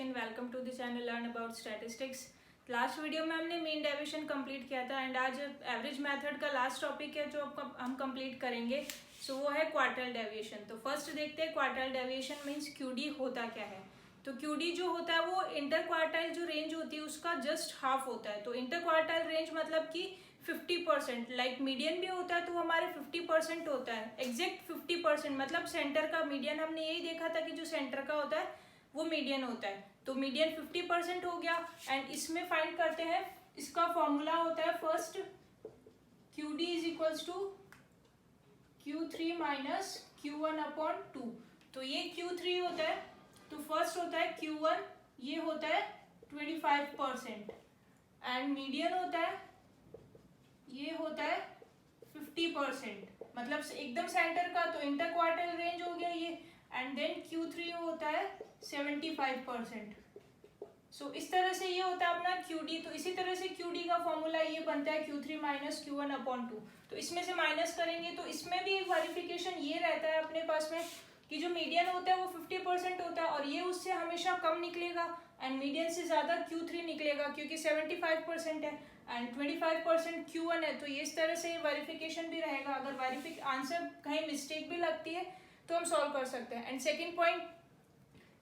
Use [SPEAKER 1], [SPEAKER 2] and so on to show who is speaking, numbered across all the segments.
[SPEAKER 1] Question. Welcome to the channel learn about statistics. Last video में हमने mean deviation complete किया था end आज एवरेज मेथड का लास्ट टॉपिक है जो हम कंप्लीट करेंगे। सो वो है क्वार्टाइल डेविएशन। तो फर्स्ट देखते हैं क्वार्टाइल डेविएशन मीन्स क्यूडी होता क्या है। तो क्यूडी जो होता है वो इंटर क्वार्टाइल जो रेंज होती है उसका जस्ट हाफ होता है। तो इंटर क्वार्टाइल रेंज मतलब कि 50%, लाइक मीडियन भी होता है तो हमारे 50% होता है, एग्जैक्ट 50%, मतलब सेंटर का मीडियन हमने यही देखा था कि जो सेंटर का होता है वो मीडियन होता है। तो मीडियन 50% हो गया एंड इसमें फाइंड करते हैं, इसका फॉर्मूला होता है first QD is equals to Q3 minus Q1 upon 2। तो ये Q3 होता है, तो फर्स्ट होता है Q1, ये होता है 25% एंड मीडियन होता है, ये होता है 50%, मतलब एकदम सेंटर का। तो इंटर क्वार्टाइल रेंज हो गया ये एंड देन Q3 होता है 75%। सो इस तरह से ये होता है अपना QD। तो इसी तरह से QD का फॉर्मूला ये बनता है Q3 माइनस Q1 अपॉन 2। तो इसमें से माइनस करेंगे तो इसमें भी एक वेरिफिकेशन ये रहता है अपने पास में कि जो मीडियन होता है वो 50% होता है और ये उससे हमेशा कम निकलेगा एंड मीडियन से ज़्यादा Q3 निकलेगा क्योंकि 75% है एंड 25% Q1 है। तो ये इस तरह से वेरिफिकेशन भी रहेगा। अगर आंसर कहीं मिस्टेक भी लगती है तो हम सॉल्व कर सकते हैं। एंड सेकेंड पॉइंट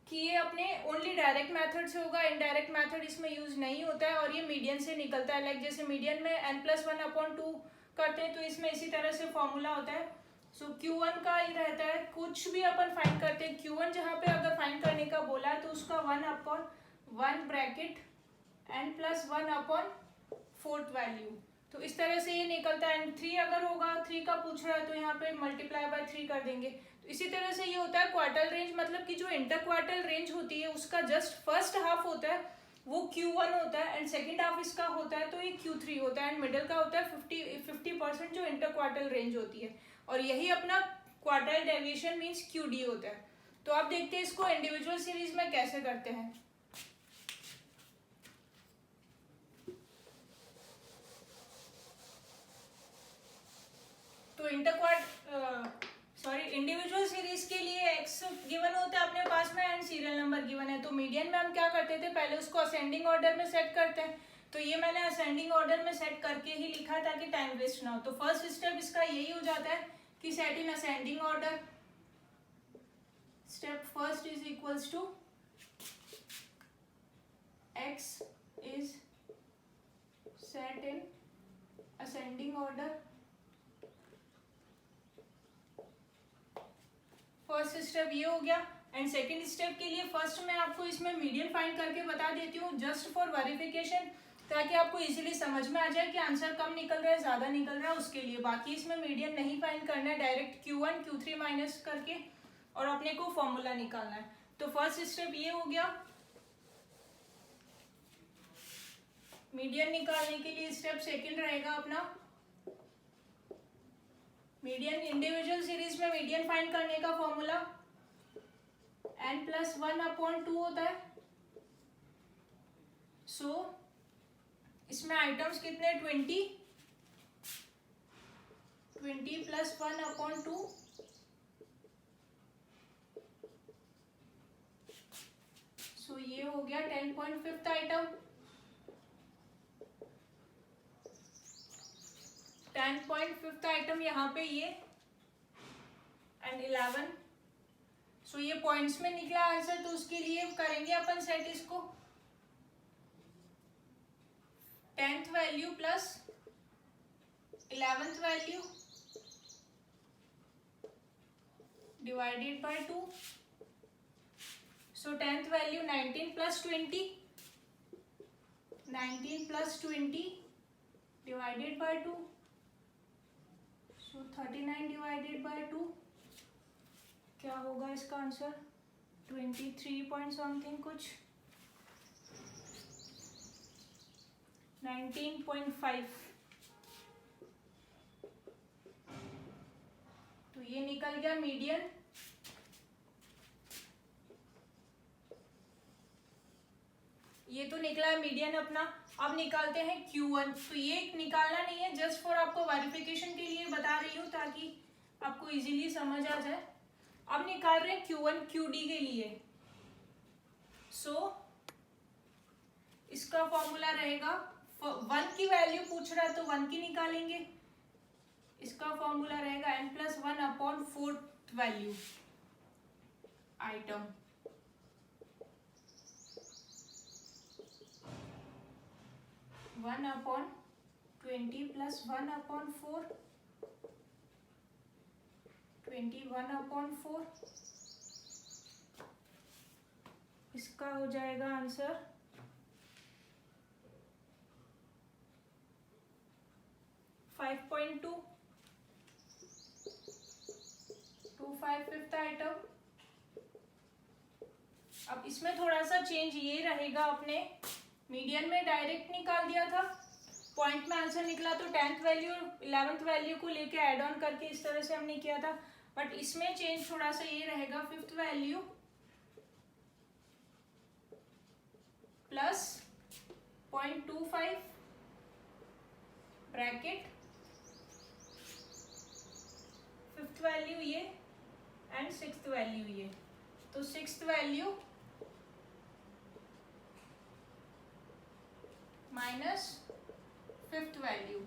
[SPEAKER 1] कि ये अपने ओनली डायरेक्ट मेथड से होगा, इनडायरेक्ट मेथड इसमें यूज नहीं होता है और ये मीडियन से निकलता है। लाइक जैसे मीडियन में n+1 अपॉन 2 करते हैं तो इसमें इसी तरह से फॉर्मूला होता है। सो Q1 का ही रहता है, कुछ भी अपन फाइंड करते हैं Q1 जहाँ पे अगर फाइंड करने का बोला है तो उसका 1 upon 1 bracket n+1 upon 4th value. तो इस तरह से ये निकलता है एंड 3 अगर होगा, 3 का पूछ रहा है तो यहाँ पे मल्टीप्लाई बाय 3 कर देंगे। तो इसी तरह से ये होता है क्वार्टाइल रेंज, मतलब कि जो इंटर क्वार्टाइल रेंज होती है उसका जस्ट फर्स्ट हाफ होता है वो Q1 होता है एंड सेकेंड हाफ इसका होता है तो ये Q3 होता है एंड मिडिल का होता है 50% जो इंटर क्वार्टाइल रेंज होती है और यही अपना क्वार्टाइल डेविएशन मीन्स QD होता है। तो अब देखते हैं इसको इंडिविजुअल सीरीज में कैसे करते हैं। तो इंडिविजुअल सीरीज के लिए x गिवन होता है अपने पास में एंड सीरियल नंबर गिवन है। तो मीडियन में हम क्या करते थे, पहले उसको असेंडिंग ऑर्डर में सेट करते हैं। तो ये मैंने असेंडिंग ऑर्डर में सेट करके ही लिखा ताकि टाइम वेस्ट ना हो। तो फर्स्ट स्टेप इसका यही हो जाता है कि set in ascending order. Step first is equals to x is set in ascending order. First step ये हो गया एंड सेकेंड स्टेप के लिए फर्स्ट मैं आपको इसमें मीडियन फाइंड करके बता देती हूँ जस्ट फॉर वेरिफिकेशन, ताकि आपको इजीली समझ में आ जाए कि आंसर कम निकल रहा है ज़्यादा निकल रहा है उसके लिए। बाकी इसमें मीडियन नहीं फाइंड करना है, डायरेक्ट Q1 Q3 माइनस करके और अपने को फॉर्मूला निकालना है। तो फर्स्ट स्टेप ये हो गया। मीडियन निकालने के लिए स्टेप सेकेंड रहेगा अपना मीडियन। इंडिविजुअल सीरीज में मीडियन फाइंड करने का फॉर्मूला n+1 अपॉन 2 होता है। सो इसमें आइटम्स कितने, 20 प्लस 1 अपॉन 2। सो ये हो गया 10.5 आइटम। 10.5 आइटम यहाँ पे ये एंड 11। सो ये पॉइंट्स में निकला आंसर, तो उसके लिए करेंगे अपन सेट इसको 10th value plus 11th value divided by 2। So 10th value 19 plus 20, 19 plus 20 divided by 2। So 39 divided by 2 क्या होगा इसका आंसर, 23 पॉइंट समथिंग कुछ, 19.5। तो ये निकल गया मीडियन। ये तो निकला है मीडियन अपना। अब निकालते हैं Q1। तो ये निकालना नहीं है, जस्ट फॉर आपको वेरिफिकेशन के लिए बता रही हूँ ताकि आपको इजीली समझ आ जाए। अब निकाल रहे हैं Q1 QD के लिए। सो इसका फॉर्मूला रहेगा, 1 की वैल्यू पूछ रहा है तो 1 की निकालेंगे। इसका फॉर्मूला रहेगा n+1/4 value item. One upon 20 + 1/4, 21/4। इसका हो जाएगा आंसर 5.2, 25 फिफ्थ आइटम। अब इसमें थोड़ा सा चेंज ये रहेगा, अपने मीडियन में डायरेक्ट निकाल दिया था, पॉइंट में आंसर निकला तो 10th वैल्यू 11th वैल्यू को लेके ऐड ऑन करके इस तरह से हमने किया था। बट इसमें चेंज थोड़ा सा ये रहेगा, 5th value plus 0.25 bracket 5th value ये एंड 6th वैल्यू ये। तो 6th value minus 5th value.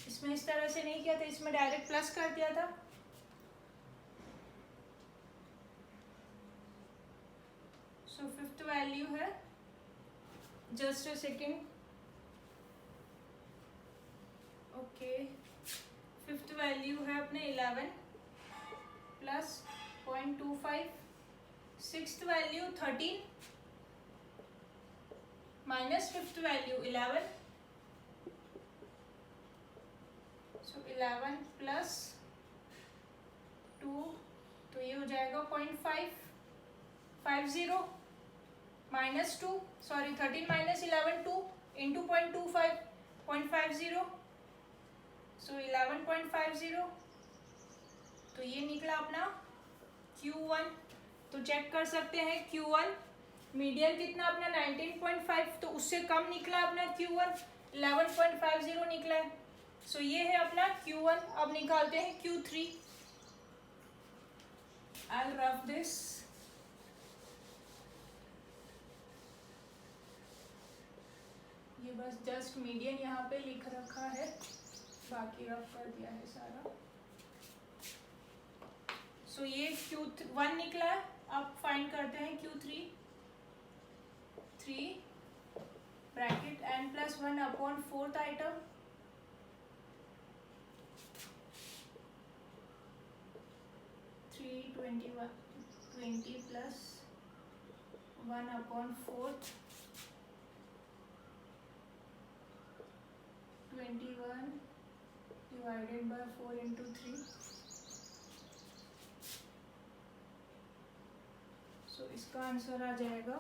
[SPEAKER 1] इसमें इस तरह से नहीं किया था, इसमें डायरेक्ट प्लस कर दिया था। सो 5th वैल्यू है, just a second, okay, 5th value है अपने 11 plus 0.25, 6th value 13 minus 5th value 11, सो 11 प्लस 2, तो ये हो जाएगा 0.550 माइनस 2, सॉरी 13 माइनस 11 2 इंटू 0.25 0.50, सो 11.50। तो ये निकला अपना Q1। तो चेक कर सकते हैं Q1 मीडियन कितना अपना 19.5, तो उससे कम निकला अपना Q1 11.50 निकला है। सो ये है अपना Q1। अब निकालते हैं Q3। I'll rub this। ये बस जस्ट मीडियन यहाँ पे लिख रखा है, बाकी रब कर दिया है सारा। सो ये Q1 निकला है। अब फाइंड करते हैं Q3। 3 bracket n+1/4 item, 20 plus 1/4, 21 divided by 4 into 3। सो इसका आंसर आ जाएगा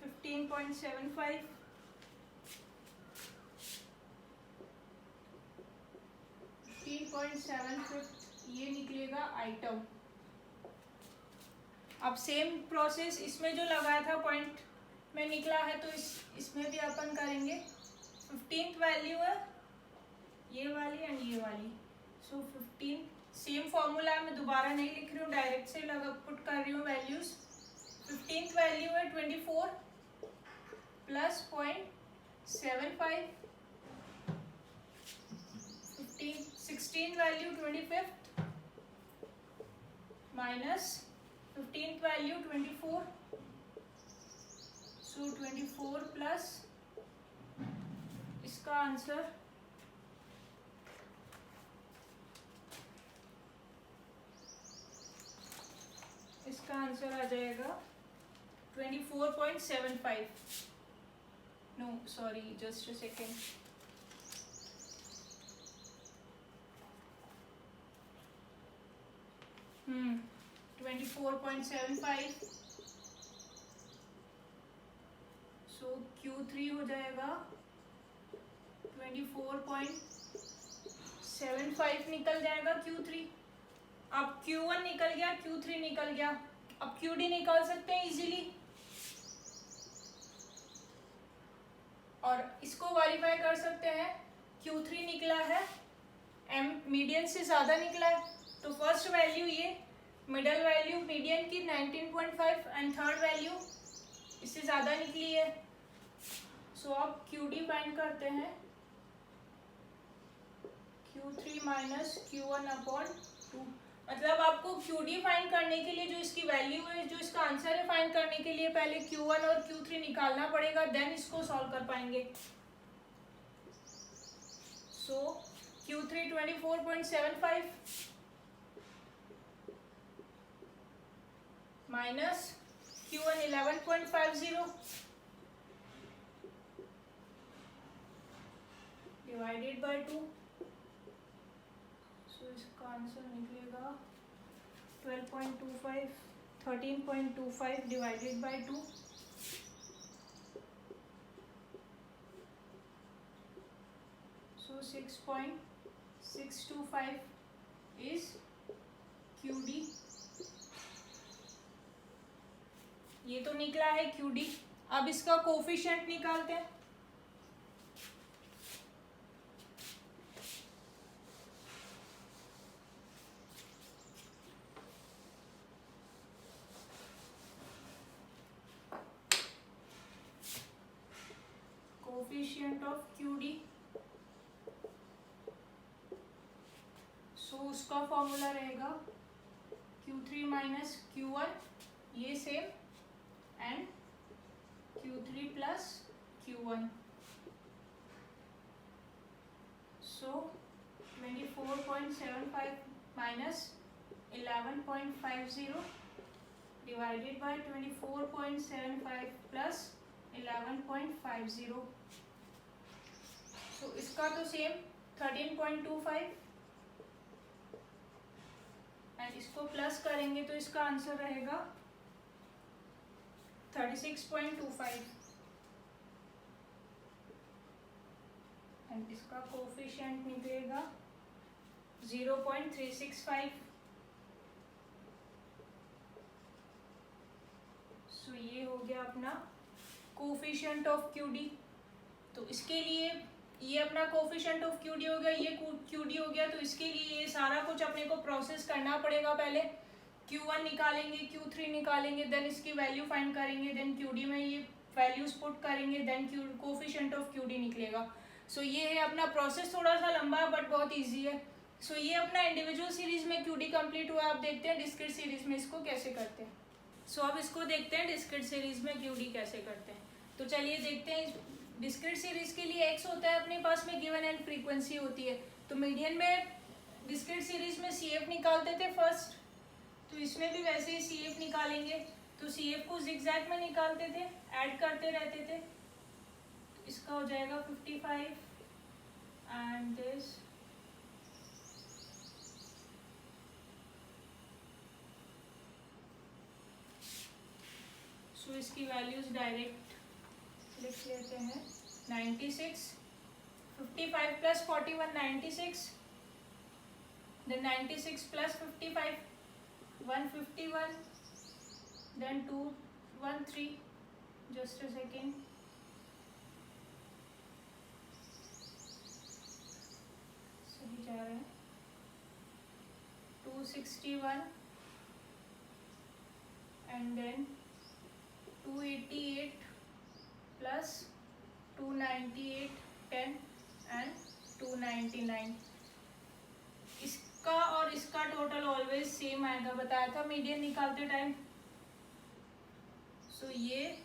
[SPEAKER 1] 15.75। ये निकलेगा आइटम। अब सेम प्रोसेस इसमें जो लगाया था पॉइंट में निकला है, तो इसमें भी अपन करेंगे। 15th वैल्यू है ये वाली एंड ये वाली। सो 15 सेम फॉर्मूला मैं दोबारा नहीं लिख रही हूँ, डायरेक्ट से लगा पुट कर रही हूँ वैल्यूज। 15th वैल्यू है 24 plus 0.75, 16 value 25th minus 15th value 24, so 24 plus इसका आंसर आ जाएगा 24.75। No sorry, just a second. Hmm 24.75। So Q3 हो जाएगा 24.75 निकल जाएगा Q3। अब Q1 निकल गया, Q3 निकल गया। अब QD निकाल सकते हैं इजीली, और इसको वेरीफाई कर सकते हैं। Q3 निकला है, M मीडियन से ज़्यादा निकला है, तो फर्स्ट वैल्यू ये मिडल वैल्यू मीडियन की 19.5 एंड थर्ड वैल्यू इससे ज़्यादा निकली है। सो अब QD फाइंड करते हैं, Q3 माइनस Q1/2। मतलब आपको QD फाइंड करने के लिए जो इसकी वैल्यू है, जो इसका आंसर है फाइंड करने के लिए पहले Q1 और Q3 निकालना पड़ेगा, देन इसको सॉल्व कर पाएंगे। सो Q3 24.75 minus Q1 11.50 divided by 2। सो इसका आंसर निकलेगा 12.25 13.25 divided by 2। So 6.625 is QD। ये तो निकला है QD। अब इसका कोफिशिएंट निकालते हैं। कोफिशिएंट ऑफ QD, सो उसका फॉर्मूला रहेगा Q3 माइनस Q1, ये same, and Q3 plus Q1। So 24.75 minus 11.50 divided by 24.75 plus 11.50। सो इसका तो सेम 13.25 एंड इसको प्लस करेंगे तो इसका आंसर रहेगा 36.25 एंड इसका कोफिशिएंट निकलेगा 0.365। सो ये हो गया अपना कोफिशिएंट ऑफ QD। तो इसके लिए ये अपना कोफिशिएंट ऑफ QD हो गया, ये QD हो गया। तो इसके लिए ये सारा कुछ अपने को प्रोसेस करना पड़ेगा। पहले Q1 निकालेंगे, Q3 निकालेंगे, देन इसकी वैल्यू फाइंड करेंगे, देन QD में ये वैल्यूज पुट करेंगे, देन कोफिशिएंट ऑफ QD निकलेगा। सो ये है अपना प्रोसेस। थोड़ा सा लंबा है बट बहुत ईजी है। सो ये अपना इंडिविजुअल सीरीज में QD कंप्लीट हुआ। आप देखते हैं डिस्क्रीट सीरीज में इसको कैसे करते हैं। सो अब इसको देखते हैं डिस्क्रीट सीरीज में QD कैसे करते हैं। तो चलिए देखते हैं। डिस्क्रीट सीरीज के लिए x होता है अपने पास में गिवन एंड फ्रीक्वेंसी होती है। तो मीडियन में डिस्क्रीट सीरीज में CF निकालते थे फर्स्ट, तो इसमें भी वैसे ही CF निकालेंगे। तो CF को जिगजैग में निकालते थे, ऐड करते रहते थे। तो इसका हो जाएगा 55 एंड दिस सो इसकी वैल्यूज डायरेक्ट लिख लेते हैं। 96, 55 plus 41 96, then 96 plus 55 151, then 213, just a second, सही जा रहे हैं, 261 and then 288 plus 298 10 and 299। इसका और इसका टोटल ऑलवेज सेम आएगा, बताया था मीडियन निकालते टाइम। सो ये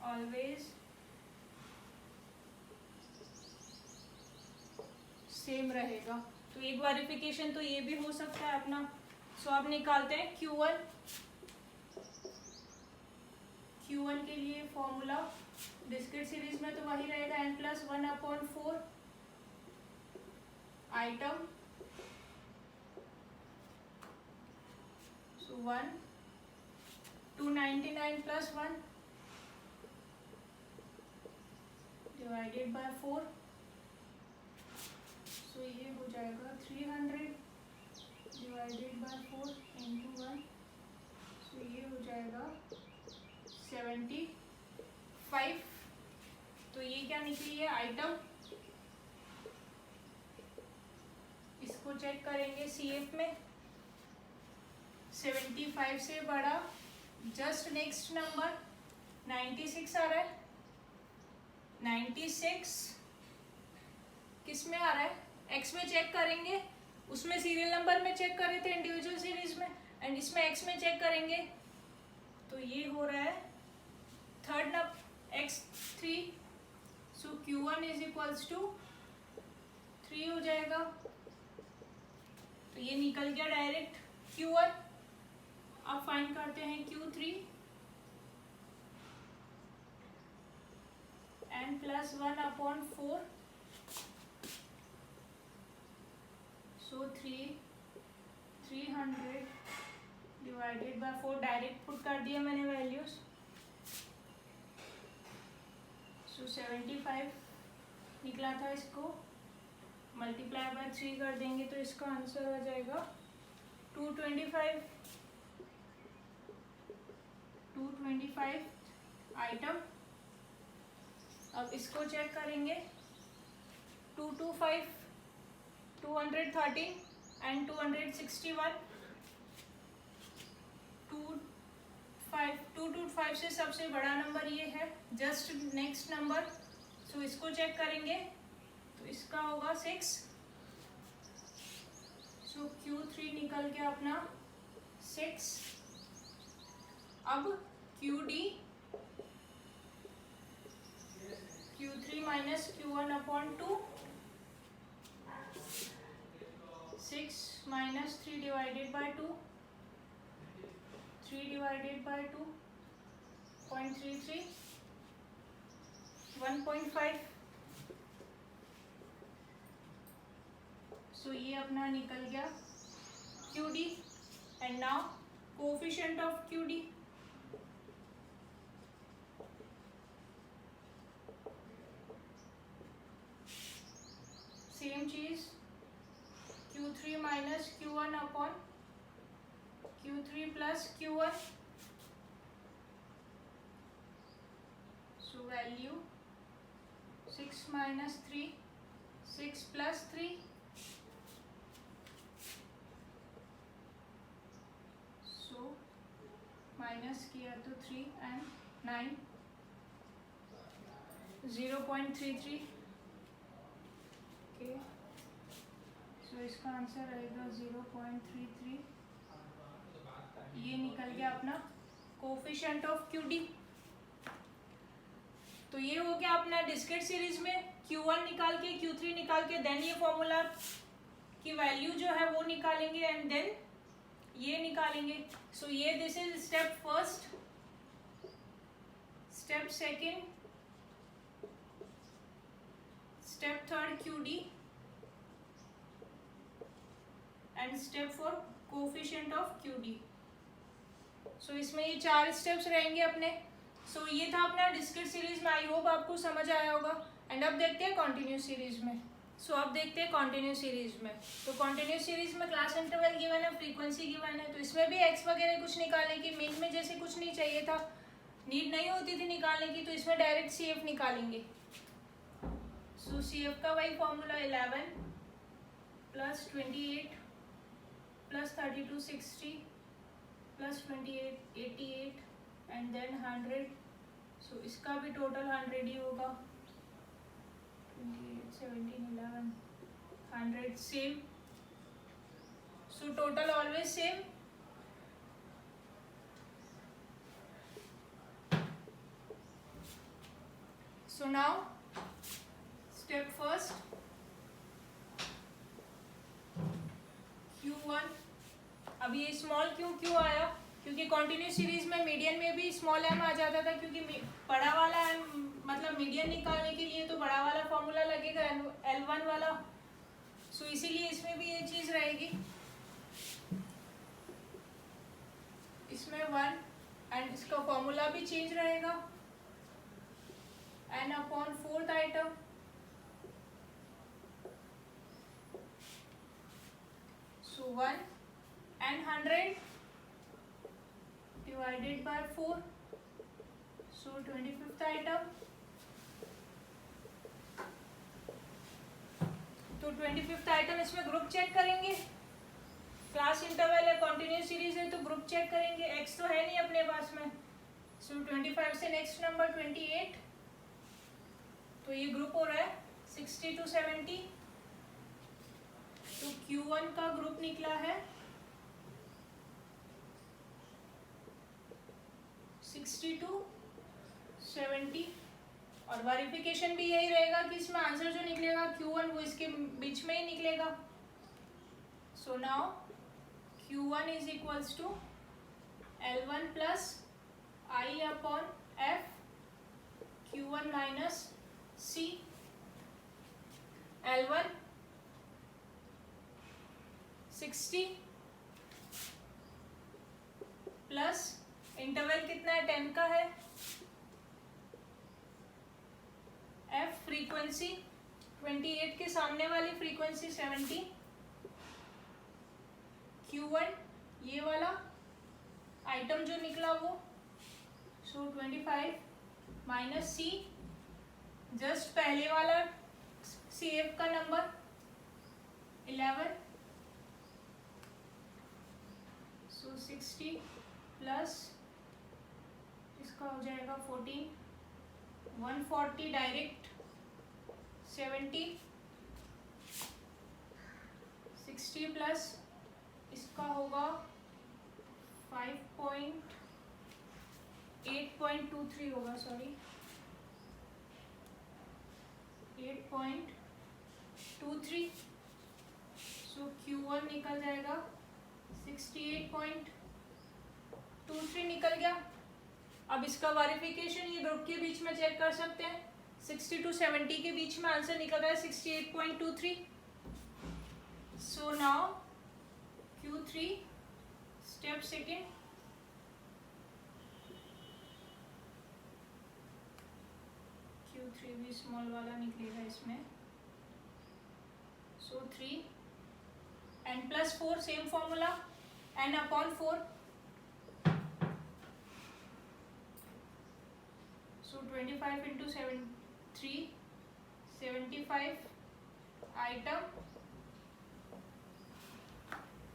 [SPEAKER 1] ऑलवेज सेम रहेगा। तो एक वेरिफिकेशन तो ये भी हो सकता है अपना। सो अब निकालते हैं Q1 के लिए फॉर्मूला डिस्क्रीट सीरीज में तो वही रहेगा n+1/4 item. So 1 299 plus 1 divided by 4। सो ये हो जाएगा 300 डिवाइडेड बाय 4 into 1। सो ये हो जाएगा 75। तो ये क्या निकली है आइटम। इसको चेक करेंगे CF में। 75 से बड़ा, जस्ट नेक्स्ट नंबर 96 आ रहा है। 96 किस में आ रहा है, एक्स में चेक करेंगे, उसमें सीरियल नंबर में चेक कर रहे थे इंडिविजुअल सीरीज में, एंड इसमें एक्स में चेक करेंगे तो ये हो रहा है third x3, so q1 is equals to 3 हो जाएगा। तो ये निकल गया डायरेक्ट q1। अब फाइंड करते हैं q3, n plus 1/4, so 300 divided by 4, direct put कर दिया मैंने वैल्यूज। सो 75 निकला था, इसको मल्टीप्लाई बाय 3 कर देंगे तो इसका आंसर आ जाएगा 225 आइटम। अब इसको चेक करेंगे, 225, 213 एंड 261। 225 से सबसे बड़ा नंबर ये है, जस्ट नेक्स्ट नंबर, सो इसको चेक करेंगे तो इसका होगा 6, सो Q3 निकल गया अपना 6। अब QD, Q3 minus Q1/2, 6 minus 3 divided by 2, 3 divided by 2, 0.33, 1.5। सो ये अपना निकल गया QD। And now coefficient of QD, same चीज, Q3 minus Q3 plus Q1, so value 6 minus 3, 6 plus 3, so minus किया तो 3 एंड 9, 0.33। ओके, सो इसका आंसर आएगा 0.33। ये निकल गया अपना कोएफिशिएंट ऑफ QD। तो ये हो गया अपना डिस्क्रीट सीरीज में Q1 निकाल के, Q3 निकाल के, देन ये फॉर्मूला की वैल्यू जो है वो निकालेंगे एंड देन ये निकालेंगे। सो ये this is step first, step second, step third QD and step 4 coefficient of QD। सो इसमें ये 4 स्टेप्स रहेंगे अपने। सो ये था अपना डिस्क्रीट सीरीज में, आई होप आपको समझ आया होगा। एंड अब देखते हैं कॉन्टिन्यूस सीरीज में। सो अब देखते हैं कॉन्टिन्यूस सीरीज में। तो कॉन्टिन्यूस सीरीज में क्लास इंटरवल गिवन है, फ्रीक्वेंसी गिवन है, तो इसमें भी एक्स वगैरह कुछ निकालने की मीन में जैसे कुछ नहीं चाहिए था, नीड नहीं होती थी निकालने की, तो इसमें डायरेक्ट CF निकालेंगे। सो CF का वही formula 11 plus 28 plus 3260 plus 28 88 and then 100। So इसका भी टोटल 100 ही होगा, 28 17 11 100 same. So total always same. So now step first, Q1। अब ये स्मॉल क्यों आया, क्योंकि कॉन्टिन्यूस सीरीज में मीडियन में भी स्मॉल m आ जाता था, क्योंकि बड़ा वाला m मतलब मीडियन निकालने के लिए तो बड़ा वाला फॉर्मूला लगेगा L1 वाला। सो इसीलिए इसमें भी ये चीज रहेगी, इसमें 1 एंड इसका फॉर्मूला भी चेंज रहेगा, n/4 item. So 1 and 100 divided by 4, so 25th item। तो 25th आइटम इसमें ग्रुप चेक करेंगे, क्लास इंटरवल है, कॉन्टिन्यूस सीरीज है, तो ग्रुप चेक करेंगे। एक्स तो है नहीं अपने पास में, सो 25 से नेक्स्ट नंबर 28, तो ये ग्रुप हो रहा है 60 to 70, तो Q1 का ग्रुप निकला है 60 to 70, और वेरिफिकेशन भी यही रहेगा कि इसमें आंसर जो निकलेगा Q1 वो इसके बीच में ही निकलेगा। So now Q1 is equals to L1 plus I upon F, Q1 minus C, L1 60 plus interval कितना है, 10 का है, F फ्रीक्वेंसी 28 के सामने वाली फ्रीक्वेंसी 70, Q1 ये वाला आइटम जो निकला वो, सो 25 माइनस C, जस्ट पहले वाला CF का नंबर 11, सो 60 प्लस इसका हो जाएगा 14, 140 डायरेक्ट 70, 60 प्लस इसका होगा 8.23 होगा, सॉरी 8.23, सो Q1 निकल जाएगा 68.23 निकल गया। अब इसका वेरिफिकेशन ये ग्रुप के बीच में चेक कर सकते हैं, 60 to 70 के बीच में आंसर निकल रहा है 68.23, so now Q3 step second, Q3 भी स्मॉल वाला निकलेगा इसमें, सो 3 n plus 4, same formula n upon 4, सो 25 इंटू 3, 75 आइटम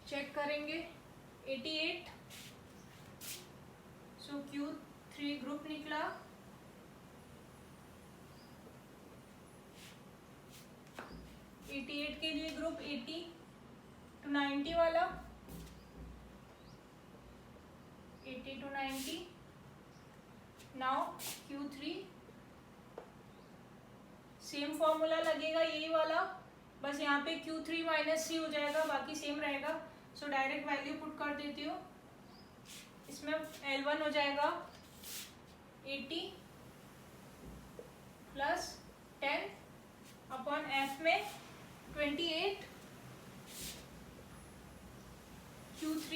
[SPEAKER 1] चेक करेंगे 88, सो Q3 ग्रुप निकला 88 के लिए ग्रुप 80 to 90 वाला, 80 to 90, now Q3 same formula लगेगा यही वाला, बस यहाँ पे Q3 माइनस C हो जाएगा, बाकी सेम रहेगा, सो डायरेक्ट वैल्यू पुट कर देती हूँ, इसमें L1 हो जाएगा 80 प्लस 10 अपॉन F में 28, Q3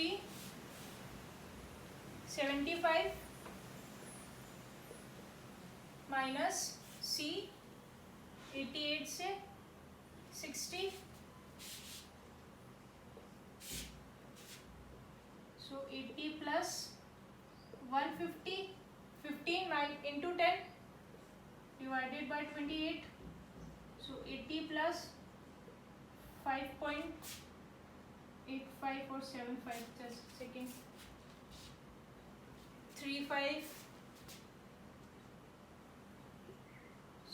[SPEAKER 1] 75 माइनस C 88 से 60, सो 80 plus 150, 15 into 10 divided by 28, so 80 plus 5.85 और 75, जस्ट सेकेंड 35,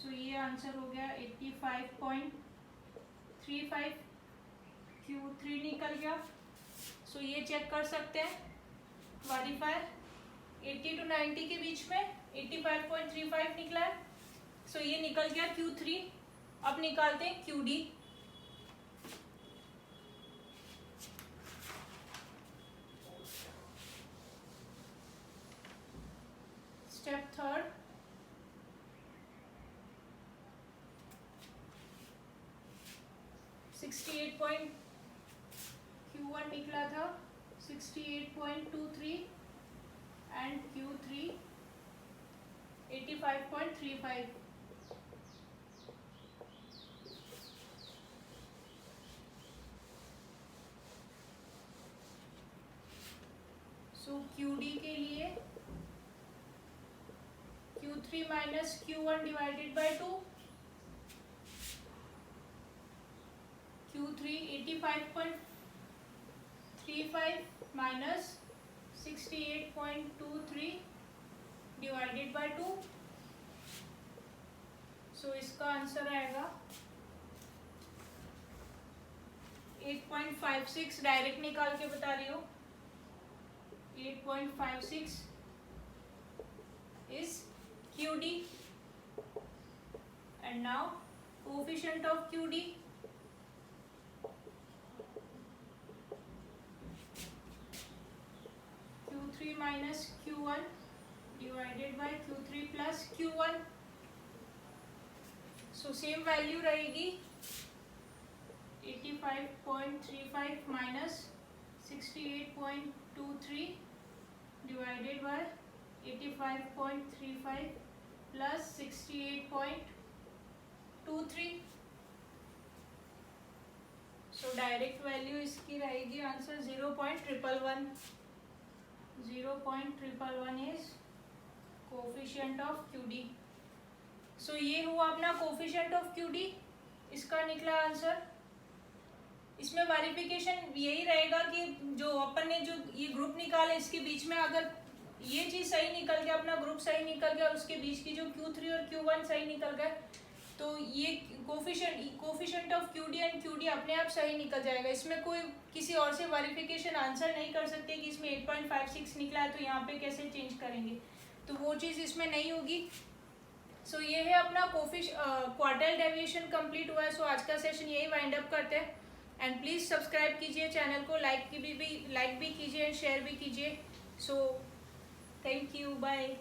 [SPEAKER 1] सो ये आंसर हो गया 85.35, Q3 निकल गया, सो ये चेक कर सकते हैं वेरीफायर 80 to 90 के बीच में 85.35 निकला है, सो ये निकल गया Q3। अब निकालते हैं QD, स्टेप थर्ड, Q1 निकला था 68.23 एंड Q3 85.35, सो QD के लिए Q3 minus Q1 divided by 2, Q3 85.35 35 minus 68.23 divided by 2। सो इसका आंसर आएगा 8.56। डायरेक्ट निकाल के बता रही हूँ। 8.56 is QD and now coefficient of QD Q3 minus Q1 divided by Q3 plus Q1। so same value रहेगी 85.35 minus 68.23 divided by 85.35 plus 68.23। so direct value इसकी रहेगी answer 0.111। 0.111 is coefficient of QD। सो ये हुआ अपना कोफिशिएंट ऑफ QD, इसका निकला answer. इसमें verification यही रहेगा कि जो अपन ने जो ये ग्रुप निकाला इसके बीच में अगर ये चीज सही निकल गया, अपना ग्रुप सही निकल गया और उसके बीच की जो Q3 और Q1 सही निकल गए तो ये coefficient of QD and QD अपने आप सही निकल जाएगा। इसमें कोई किसी और से वेरिफिकेशन आंसर नहीं कर सकते कि इसमें 8.56 निकला है तो यहाँ पे कैसे चेंज करेंगे, तो वो चीज़ इसमें नहीं होगी। सो ये है अपना क्वार्टाइल डेविएशन कंप्लीट हुआ है। सो आज का सेशन यही वाइंड अप करते हैं एंड प्लीज़ सब्सक्राइब कीजिए चैनल को, लाइक भी कीजिए एंड शेयर भी कीजिए। So thank you, bye.